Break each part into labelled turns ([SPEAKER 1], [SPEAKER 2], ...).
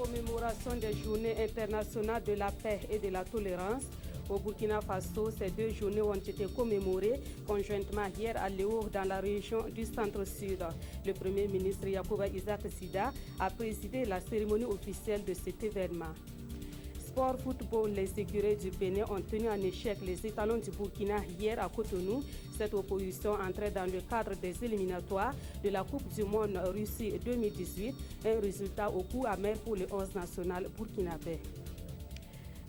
[SPEAKER 1] Commémoration des journées internationales de la paix et de la tolérance. Au Burkina Faso, ces deux journées ont été commémorées conjointement hier à Léo dans la région du centre-sud. Le Premier ministre Yacouba Isaac Sida a présidé la cérémonie officielle de cet événement. Sport football, les écuries du Bénin ont tenu en échec les étalons du Burkina hier à Cotonou. Cette opposition entrait dans le cadre des éliminatoires de la Coupe du Monde Russie 2018. Un résultat au coup amer pour le 11 national burkinabé.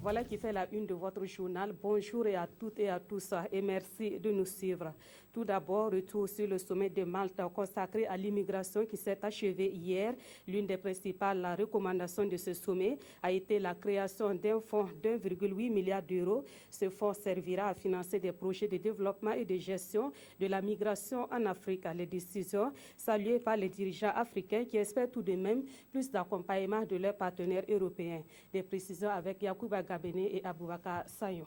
[SPEAKER 1] Voilà qui fait la une de votre journal. Bonjour à toutes et à tous et merci de nous suivre. Tout d'abord, retour sur le sommet de Malte consacré à l'immigration qui s'est achevé hier. L'une des principales recommandations de ce sommet a été la création d'un fonds d'1,8 milliard d'euros. Ce fonds servira à financer des projets de développement et de gestion de la migration en Afrique. Les décisions saluées par les dirigeants africains qui espèrent tout de même plus d'accompagnement de leurs partenaires européens. Des précisions avec Yacouba Gabene et Aboubakar Sayon.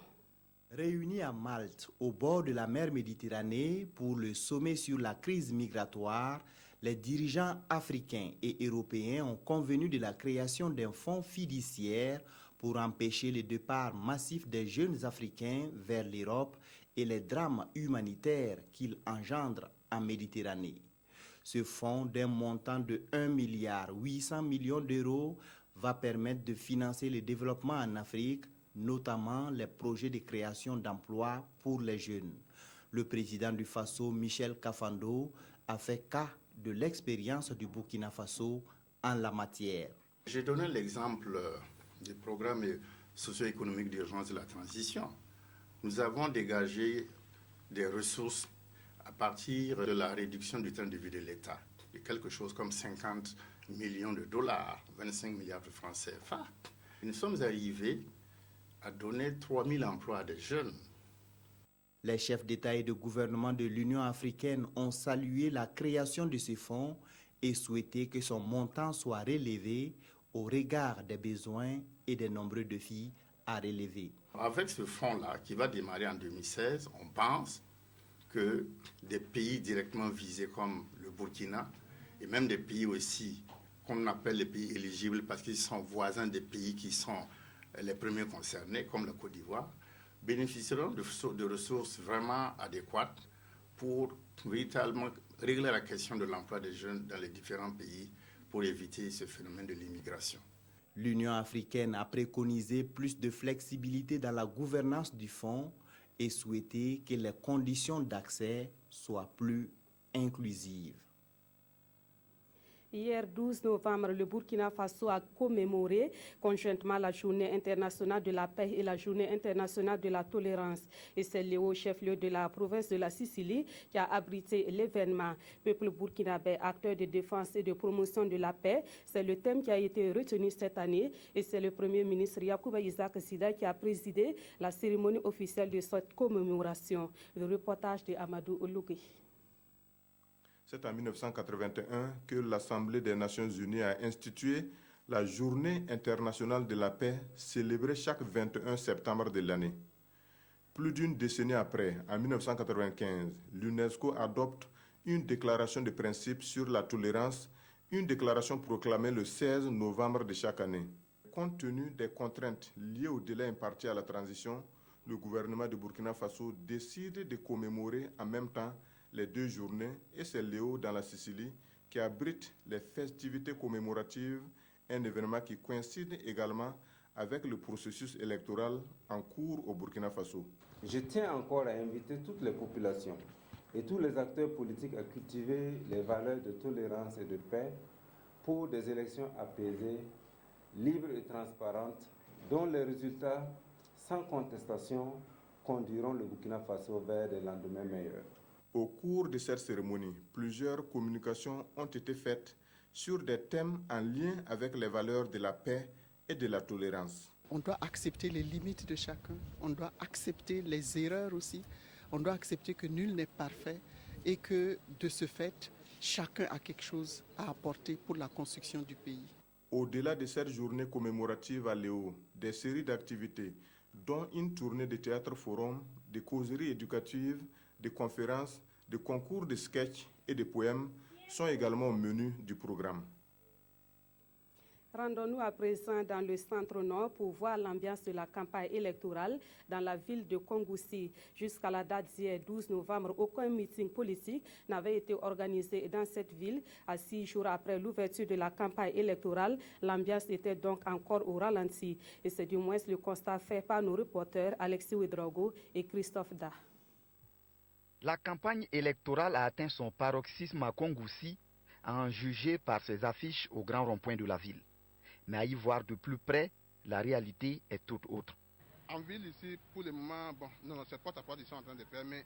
[SPEAKER 2] Réunis à Malte, au bord de la mer Méditerranée, pour le sommet sur la crise migratoire, les dirigeants africains et européens ont convenu de la création d'un fonds fiduciaire pour empêcher le départ massif des jeunes Africains vers l'Europe et les drames humanitaires qu'il engendre en Méditerranée. Ce fonds d'un montant de 1,8 milliard d'euros va permettre de financer le développement en Afrique, notamment les projets de création d'emplois pour les jeunes. Le président du Faso, Michel Kafando, a fait cas de l'expérience du Burkina Faso en la matière.
[SPEAKER 3] J'ai donné l'exemple du programme socio-économique d'urgence de la transition. Nous avons dégagé des ressources à partir de la réduction du train de vie de l'État, de quelque chose comme 50 millions de dollars, 25 milliards de francs CFA. Nous sommes arrivés à donner 3 000 emplois à des jeunes.
[SPEAKER 2] Les chefs d'État et de gouvernement de l'Union africaine ont salué la création de ce fonds et souhaité que son montant soit relevé au regard des besoins et des nombreux défis à relever.
[SPEAKER 3] Avec ce fonds-là, qui va démarrer en 2016, on pense que des pays directement visés comme le Burkina et même des pays aussi qu'on appelle les pays éligibles parce qu'ils sont voisins des pays qui sont les premiers concernés, comme la Côte d'Ivoire, bénéficieront de ressources vraiment adéquates pour véritablement régler la question de l'emploi des jeunes dans les différents pays pour éviter ce phénomène de l'immigration.
[SPEAKER 2] L'Union africaine a préconisé plus de flexibilité dans la gouvernance du fonds et souhaité que les conditions d'accès soient plus inclusives.
[SPEAKER 1] Hier 12 novembre, le Burkina Faso a commémoré conjointement la journée internationale de la paix et la journée internationale de la tolérance. Et c'est Léo, chef-lieu de la province de la Sicile, qui a abrité l'événement. Peuple burkinabé, acteur de défense et de promotion de la paix, c'est le thème qui a été retenu cette année. Et c'est le Premier ministre Yacouba Isaac Sida qui a présidé la cérémonie officielle de cette commémoration. Le reportage de Amadou Olougui.
[SPEAKER 4] C'est en 1981 que l'Assemblée des Nations Unies a institué la Journée internationale de la paix, célébrée chaque 21 septembre de l'année. Plus d'une décennie après, en 1995, l'UNESCO adopte une déclaration de principe sur la tolérance, une déclaration proclamée le 16 novembre de chaque année. Compte tenu des contraintes liées au délai imparti à la transition, le gouvernement de Burkina Faso décide de commémorer en même temps les deux journées, et c'est Léo dans la Sicile qui abrite les festivités commémoratives, un événement qui coïncide également avec le processus électoral en cours au Burkina Faso.
[SPEAKER 5] Je tiens encore à inviter toutes les populations et tous les acteurs politiques à cultiver les valeurs de tolérance et de paix pour des élections apaisées, libres et transparentes, dont les résultats, sans contestation, conduiront le Burkina Faso vers des lendemains meilleurs.
[SPEAKER 4] Au cours de cette cérémonie, plusieurs communications ont été faites sur des thèmes en lien avec les valeurs de la paix et de la tolérance.
[SPEAKER 6] On doit accepter les limites de chacun, on doit accepter les erreurs aussi, on doit accepter que nul n'est parfait et que de ce fait, chacun a quelque chose à apporter pour la construction du pays.
[SPEAKER 4] Au-delà de cette journée commémorative à Léo, des séries d'activités, dont une tournée de théâtre-forum, de causeries éducatives, de conférences, de concours de sketch et de poèmes sont également au menu du programme.
[SPEAKER 1] Rendons-nous à présent dans le centre-nord pour voir l'ambiance de la campagne électorale dans la ville de Kongoussi. Jusqu'à la date d'hier 12 novembre, aucun meeting politique n'avait été organisé dans cette ville. À 6 jours après l'ouverture de la campagne électorale, l'ambiance était donc encore au ralenti. Et c'est du moins le constat fait par nos reporters Alexis Ouedraogo et Christophe Da.
[SPEAKER 7] La campagne électorale a atteint son paroxysme à Kongoussi, à en juger par ses affiches au grand rond-point de la ville. Mais à y voir de plus près, la réalité est tout autre.
[SPEAKER 8] En ville ici, pour le moment, c'est porte-à-porte ils sont en train de faire, mais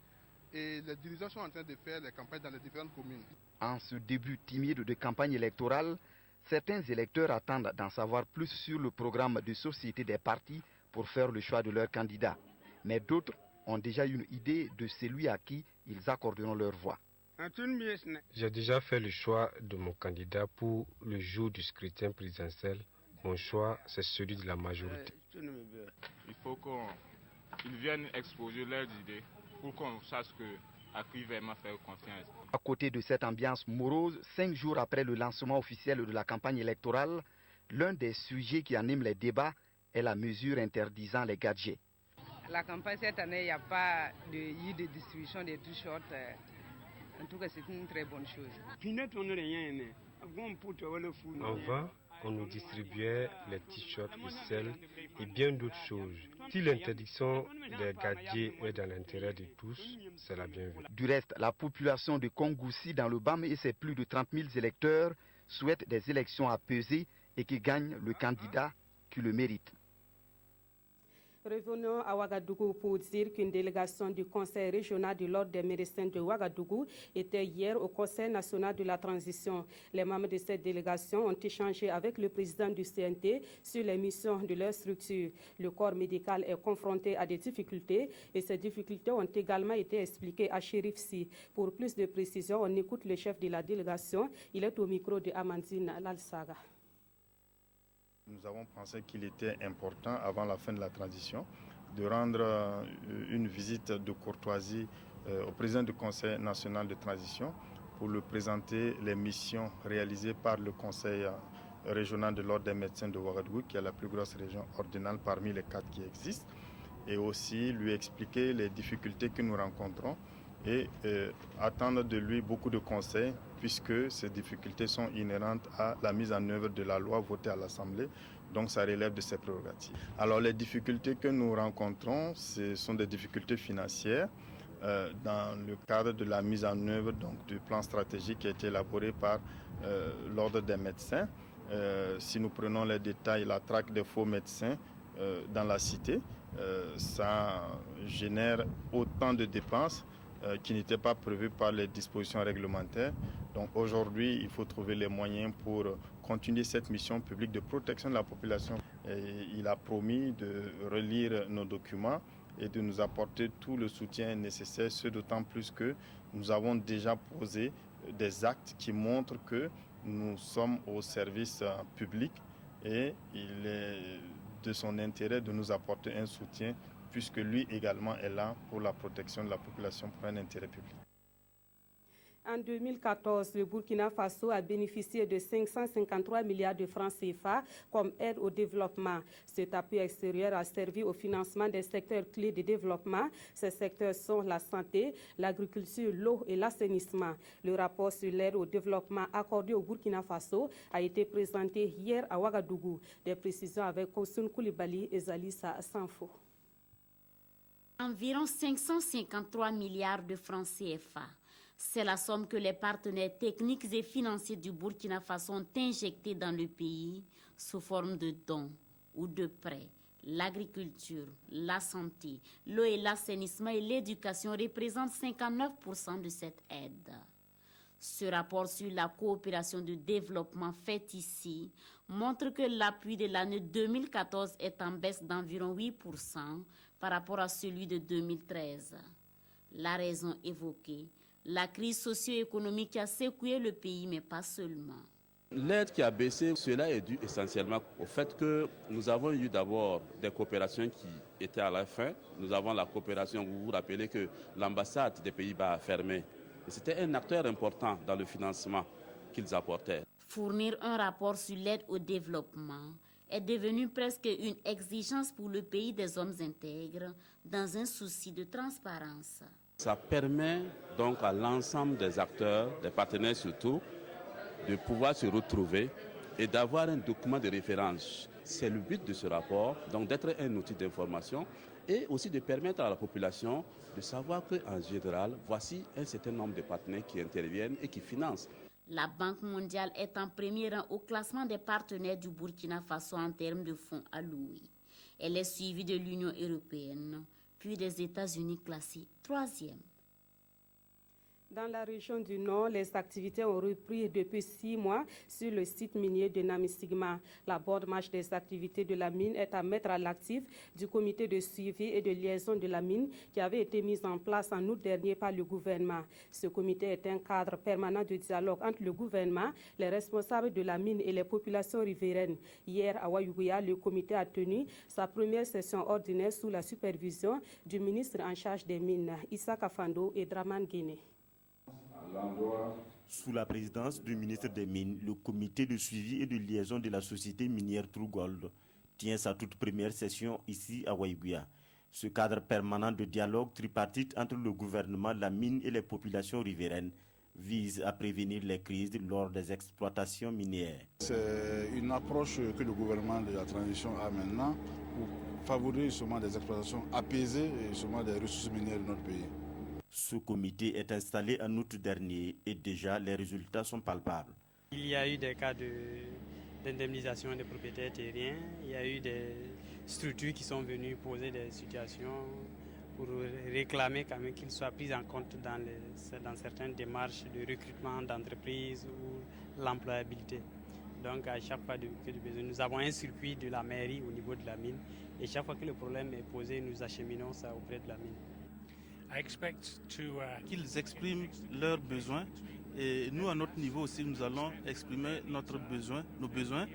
[SPEAKER 8] les dirigeants sont en train de faire les campagnes dans les différentes communes.
[SPEAKER 7] En ce début timide de campagne électorale, certains électeurs attendent d'en savoir plus sur le programme de société des partis pour faire le choix de leur candidat. Mais d'autres ont déjà une idée de celui à qui ils accorderont leur voix.
[SPEAKER 9] J'ai déjà fait le choix de mon candidat pour le jour du scrutin présidentiel. Mon choix, c'est celui de la majorité.
[SPEAKER 10] Il faut qu'ils viennent exposer leurs idées pour qu'on sache à qui vraiment faire confiance.
[SPEAKER 7] À côté de cette ambiance morose, 5 jours après le lancement officiel de la campagne électorale, l'un des sujets qui anime les débats est la mesure interdisant les gadgets.
[SPEAKER 11] La campagne cette année, il n'y a pas de distribution des t-shirts. En tout cas, c'est une très bonne chose.
[SPEAKER 9] Avant, on nous distribuait les t-shirts, le sel et bien d'autres choses. Si l'interdiction des gadgets est dans l'intérêt de tous, c'est la bienvenue.
[SPEAKER 7] Du reste, la population de Kongoussi dans le BAM et ses plus de 30 000 électeurs souhaitent des élections apaisées et qui gagne le candidat qui le mérite.
[SPEAKER 1] Revenons à Ouagadougou pour dire qu'une délégation du Conseil régional de l'Ordre des médecins de Ouagadougou était hier au Conseil national de la transition. Les membres de cette délégation ont échangé avec le président du CNT sur les missions de leur structure. Le corps médical est confronté à des difficultés et ces difficultés ont également été expliquées à Chérif Si. Pour plus de précision, on écoute le chef de la délégation. Il est au micro de Amandine Lalsaga.
[SPEAKER 4] Nous avons pensé qu'il était important, avant la fin de la transition, de rendre une visite de courtoisie au président du Conseil national de transition pour lui présenter les missions réalisées par le Conseil régional de l'Ordre des médecins de Ouagadougou, qui est la plus grosse région ordinale parmi les 4 qui existent, et aussi lui expliquer les difficultés que nous rencontrons et attendre de lui beaucoup de conseils, puisque ces difficultés sont inhérentes à la mise en œuvre de la loi votée à l'Assemblée, donc ça relève de ses prérogatives. Alors les difficultés que nous rencontrons, ce sont des difficultés financières dans le cadre de la mise en œuvre du plan stratégique qui a été élaboré par l'Ordre des médecins. Si nous prenons les détails, la traque des faux médecins dans la cité, ça génère autant de dépenses qui n'étaient pas prévues par les dispositions réglementaires. Donc aujourd'hui, il faut trouver les moyens pour continuer cette mission publique de protection de la population. Et il a promis de relire nos documents et de nous apporter tout le soutien nécessaire, ce d'autant plus que nous avons déjà posé des actes qui montrent que nous sommes au service public et il est de son intérêt de nous apporter un soutien puisque lui également est là pour la protection de la population pour un intérêt public.
[SPEAKER 1] En 2014, le Burkina Faso a bénéficié de 553 milliards de francs CFA comme aide au développement. Cet appui extérieur a servi au financement des secteurs clés de développement. Ces secteurs sont la santé, l'agriculture, l'eau et l'assainissement. Le rapport sur l'aide au développement accordée au Burkina Faso a été présenté hier à Ouagadougou. Des précisions avec Kousoun Koulibaly et Zalissa Sanfo.
[SPEAKER 12] Environ 553 milliards de francs CFA. C'est la somme que les partenaires techniques et financiers du Burkina Faso ont injectée dans le pays sous forme de dons ou de prêts. L'agriculture, la santé, l'eau et l'assainissement et l'éducation représentent 59% de cette aide. Ce rapport sur la coopération de développement fait ici montre que l'appui de l'année 2014 est en baisse d'environ 8% par rapport à celui de 2013. La raison évoquée, la crise socio-économique qui a secoué le pays, mais pas seulement.
[SPEAKER 13] L'aide qui a baissé, cela est dû essentiellement au fait que nous avons eu d'abord des coopérations qui étaient à la fin. Nous avons la coopération, vous vous rappelez que l'ambassade des Pays-Bas a fermé. C'était un acteur important dans le financement qu'ils apportaient.
[SPEAKER 12] Fournir un rapport sur l'aide au développement est devenu presque une exigence pour le pays des hommes intègres dans un souci de transparence.
[SPEAKER 13] Ça permet donc à l'ensemble des acteurs, des partenaires surtout, de pouvoir se retrouver et d'avoir un document de référence. C'est le but de ce rapport, donc d'être un outil d'information et aussi de permettre à la population de savoir qu'en général, voici un certain nombre de partenaires qui interviennent et qui financent.
[SPEAKER 12] La Banque mondiale est en premier rang au classement des partenaires du Burkina Faso en termes de fonds alloués. Elle est suivie de l'Union européenne, puis des États-Unis classés 3e.
[SPEAKER 1] Dans la région du Nord, les activités ont repris depuis 6 mois sur le site minier de Namisigma. La bonne marche des activités de la mine est à mettre à l'actif du comité de suivi et de liaison de la mine qui avait été mis en place en août dernier par le gouvernement. Ce comité est un cadre permanent de dialogue entre le gouvernement, les responsables de la mine et les populations riveraines. Hier, à Wayouguya, le comité a tenu sa première session ordinaire sous la supervision du ministre en charge des mines, Issa Kafando et Draman Guéné.
[SPEAKER 14] Sous la présidence du ministre des Mines, le comité de suivi et de liaison de la société minière True Gold tient sa toute première session ici à Wayouguya. Ce cadre permanent de dialogue tripartite entre le gouvernement, la mine et les populations riveraines vise à prévenir les crises lors des exploitations minières.
[SPEAKER 15] C'est une approche que le gouvernement de la transition a maintenant pour favoriser justement des exploitations apaisées et justement des ressources minières de notre pays.
[SPEAKER 14] Ce comité est installé en août dernier et déjà les résultats sont palpables.
[SPEAKER 16] Il y a eu des cas d'indemnisation des propriétaires terriens, il y a eu des structures qui sont venues poser des situations pour réclamer quand même qu'ils soient pris en compte dans certaines démarches de recrutement d'entreprises ou l'employabilité. Donc à chaque fois que du besoin, nous avons un circuit de la mairie au niveau de la mine et chaque fois que le problème est posé, nous acheminons ça auprès de la mine.
[SPEAKER 17] Qu'ils expriment leurs besoins et nous à notre niveau aussi nous allons exprimer nos besoins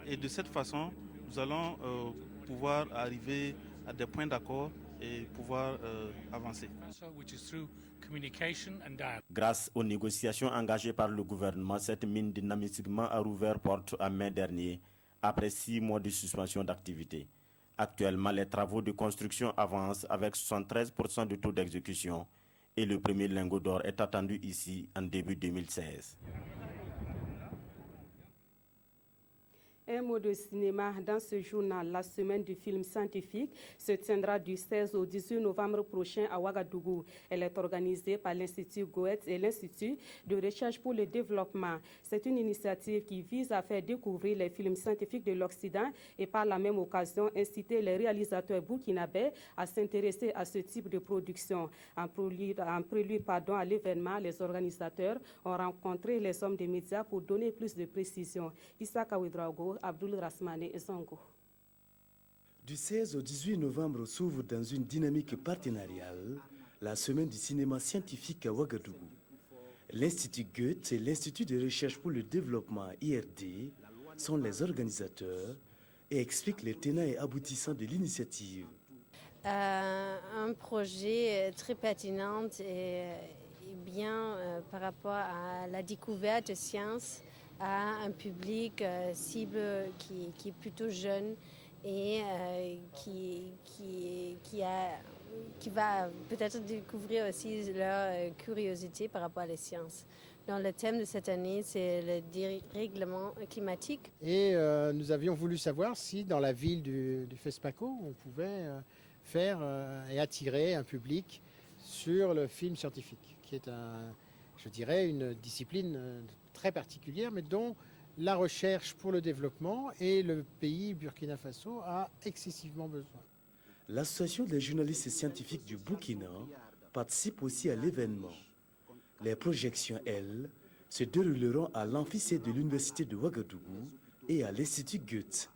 [SPEAKER 17] et de cette façon nous allons pouvoir arriver à des points d'accord et pouvoir avancer.
[SPEAKER 14] Grâce aux négociations engagées par le gouvernement, cette mine de Namisigma a rouvert porte en mai dernier après 6 mois de suspension d'activité. Actuellement, les travaux de construction avancent avec 73% de taux d'exécution et le premier lingot d'or est attendu ici en début 2016.
[SPEAKER 1] Un mot de cinéma dans ce journal. La semaine du film scientifique se tiendra du 16 au 18 novembre prochain à Ouagadougou. Elle est organisée par l'Institut Goethe et l'Institut de recherche pour le développement. C'est une initiative qui vise à faire découvrir les films scientifiques de l'Occident et par la même occasion inciter les réalisateurs burkinabés à s'intéresser à ce type de production. En prélude à l'événement, les organisateurs ont rencontré les hommes des médias pour donner plus de précisions. Issa Kawidrago, Abdul Rasmane et Zongo.
[SPEAKER 18] Du 16 au 18 novembre s'ouvre dans une dynamique partenariale la semaine du cinéma scientifique à Ouagadougou. L'Institut Goethe et l'Institut de recherche pour le développement IRD sont les organisateurs et expliquent les tenants et aboutissants de l'initiative.
[SPEAKER 19] Un projet très pertinent et bien par rapport à la découverte de sciences à un public cible qui est plutôt jeune et qui va peut-être découvrir aussi leur curiosité par rapport à les sciences. Donc le thème de cette année, c'est le dérèglement climatique.
[SPEAKER 20] Et nous avions voulu savoir si dans la ville du FESPACO, on pouvait faire et attirer un public sur le film scientifique, qui est je dirais, une discipline très particulière, mais dont la recherche pour le développement et le pays Burkina Faso a excessivement besoin.
[SPEAKER 18] L'association des journalistes scientifiques du Burkina participe aussi à l'événement. Les projections, elles, se dérouleront à l'amphithéâtre de l'Université de Ouagadougou et à l'Institut Goethe.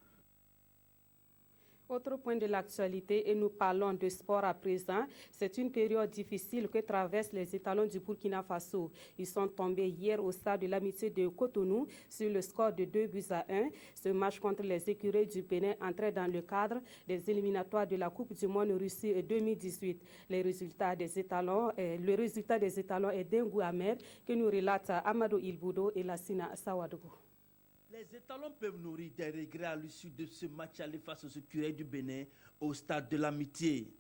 [SPEAKER 1] Autre point de l'actualité, et nous parlons de sport à présent. C'est une période difficile que traversent les étalons du Burkina Faso. Ils sont tombés hier au stade de l'Amitié de Cotonou sur le score de 2-1. Ce match contre les écureuils du Bénin entrait dans le cadre des éliminatoires de la Coupe du Monde Russie 2018. Le résultat des étalons est d'un goût amer que nous relate Amadou Ilboudo et Lassina Sawadougou.
[SPEAKER 21] Les étalons peuvent nourrir des regrets à l'issue de ce match aller face aux écureuils du Bénin au stade de l'Amitié.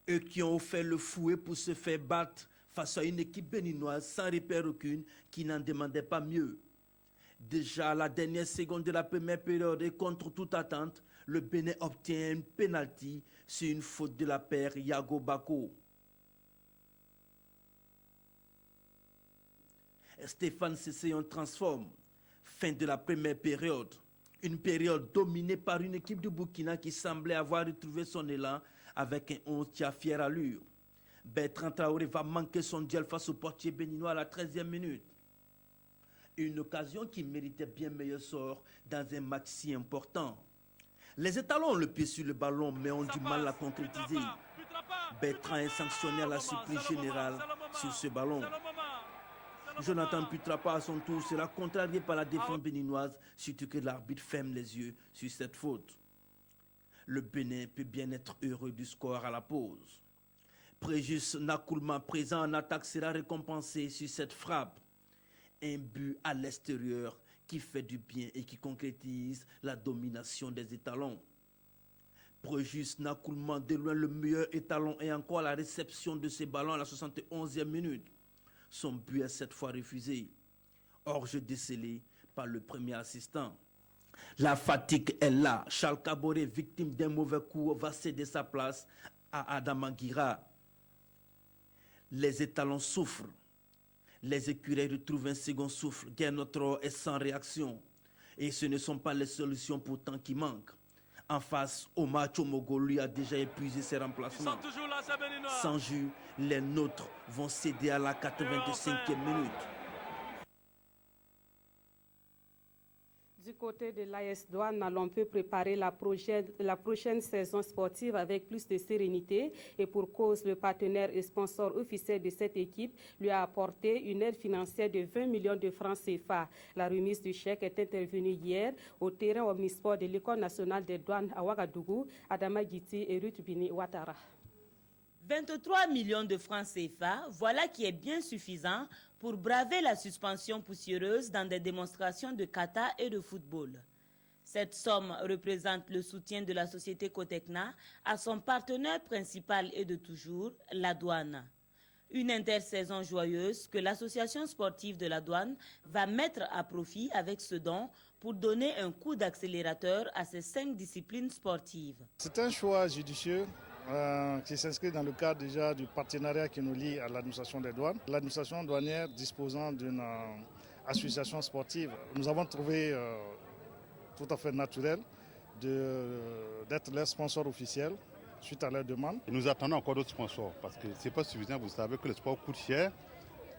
[SPEAKER 21] Eux qui ont fait le fouet pour se faire battre face à une équipe béninoise sans repère aucune qui n'en demandait pas mieux. Déjà à la dernière seconde de la première période et contre toute attente, le Bénin obtient un penalty sur une faute de la paire Yago Bako. Stéphane Cesséon transforme. Fin de la première période. Une période dominée par une équipe de Burkina qui semblait avoir retrouvé son élan avec un 11 qui a fière allure. Bertrand Traoré va manquer son duel face au portier béninois à la 13e minute. Une occasion qui méritait bien meilleur sort dans un match si important. Les étalons ont le pied sur le ballon mais ont du mal à concrétiser. Bertrand est sanctionné à la surprise générale sur ce ballon. Jonathan Putrapa à son tour sera contrarié par la défense béninoise, surtout que l'arbitre ferme les yeux sur cette faute. Le Bénin peut bien être heureux du score à la pause. Préjus Nakoulma présent en attaque sera récompensé sur cette frappe. Un but à l'extérieur qui fait du bien et qui concrétise la domination des étalons. Préjus Nakoulma de loin le meilleur étalon et encore la réception de ces ballons à la 71e minute. Son but est cette fois refusé. Hors-jeu décelé par le premier assistant. La fatigue est là. Charles Caboret, victime d'un mauvais coup, va céder sa place à Adam Aguirre. Les étalons souffrent. Les écureuils retrouvent un second souffle. Guernotro est sans réaction. Et ce ne sont pas les solutions pourtant qui manquent. En face, Omar Chomogo lui a déjà épuisé ses remplacements. Sans jus, les nôtres vont céder à la 85e minute.
[SPEAKER 1] Du côté de l'AS Douane, l'on peut préparer la prochaine saison sportive avec plus de sérénité et pour cause, le partenaire et sponsor officiel de cette équipe lui a apporté une aide financière de 20 millions de francs CFA. La remise du chèque est intervenue hier au terrain omnisport de l'École nationale des douanes à Ouagadougou, Adama Guiti et Ruth Bini Ouattara.
[SPEAKER 22] 23 millions de francs CFA, voilà qui est bien suffisant pour braver la suspension poussiéreuse dans des démonstrations de kata et de football. Cette somme représente le soutien de la société Cotecna à son partenaire principal et de toujours, la douane. Une intersaison joyeuse que l'association sportive de la douane va mettre à profit avec ce don pour donner un coup d'accélérateur à ces 5 disciplines sportives.
[SPEAKER 15] C'est un choix judicieux qui s'inscrit dans le cadre déjà du partenariat qui nous lie à l'administration des douanes. L'administration douanière disposant d'une association sportive, nous avons trouvé tout à fait naturel d'être leur sponsor officiel suite à leur demande.
[SPEAKER 23] Et nous attendons encore d'autres sponsors parce que ce n'est pas suffisant. Vous savez que le sport coûte cher.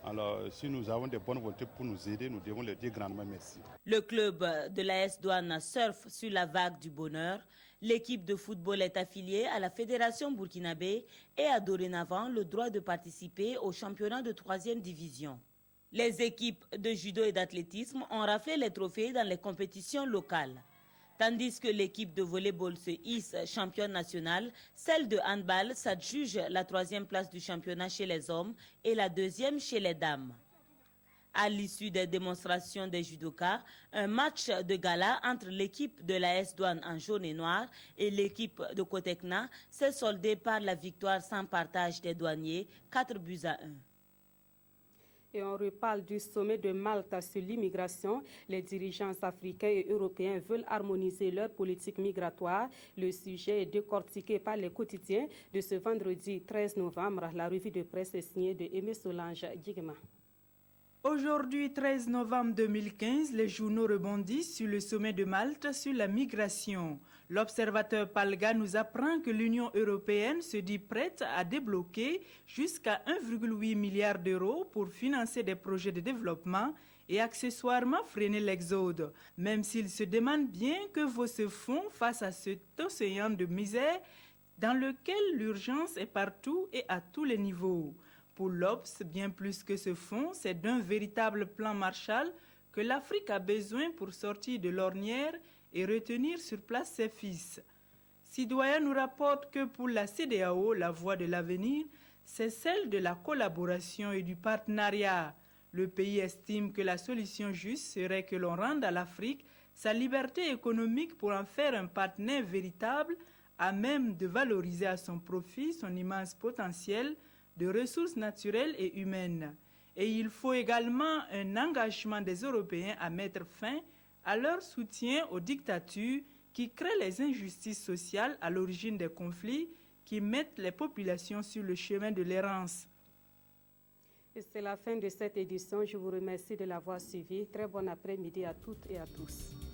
[SPEAKER 23] Alors, si nous avons des bonnes volontés pour nous aider, nous devons leur dire grandement merci.
[SPEAKER 22] Le club de l'AS Douane surfe sur la vague du bonheur. L'équipe de football est affiliée à la Fédération burkinabé et a dorénavant le droit de participer au championnat de 3e division. Les équipes de judo et d'athlétisme ont raflé les trophées dans les compétitions locales. Tandis que l'équipe de volleyball se hisse championne nationale, celle de handball s'adjuge la 3e place du championnat chez les hommes et la 2e chez les dames. À l'issue des démonstrations des judokas, un match de gala entre l'équipe de l'AS Douane en jaune et noir et l'équipe de Cotecna s'est soldé par la victoire sans partage des douaniers, 4-1.
[SPEAKER 1] Et on reparle du sommet de Malte sur l'immigration. Les dirigeants africains et européens veulent harmoniser leur politique migratoire. Le sujet est décortiqué par les quotidiens de ce vendredi 13 novembre. La revue de presse est signée de Aimé Solange Guigma.
[SPEAKER 24] Aujourd'hui, 13 novembre 2015, les journaux rebondissent sur le sommet de Malte sur la migration. L'observateur Palga nous apprend que l'Union européenne se dit prête à débloquer jusqu'à 1,8 milliard d'euros pour financer des projets de développement et accessoirement freiner l'exode, même s'il se demande bien que vaut ce fonds face à cet océan de misère dans lequel l'urgence est partout et à tous les niveaux. Pour l'Obs, bien plus que ce fonds, c'est d'un véritable plan Marshall que l'Afrique a besoin pour sortir de l'ornière et retenir sur place ses fils. Sidoyen nous rapporte que pour la CEDEAO, la voie de l'avenir, c'est celle de la collaboration et du partenariat. Le pays estime que la solution juste serait que l'on rende à l'Afrique sa liberté économique pour en faire un partenaire véritable à même de valoriser à son profit son immense potentiel de ressources naturelles et humaines. Et il faut également un engagement des Européens à mettre fin à leur soutien aux dictatures qui créent les injustices sociales à l'origine des conflits qui mettent les populations sur le chemin de l'errance.
[SPEAKER 1] Et c'est la fin de cette édition. Je vous remercie de l'avoir suivi. Très bon après-midi à toutes et à tous.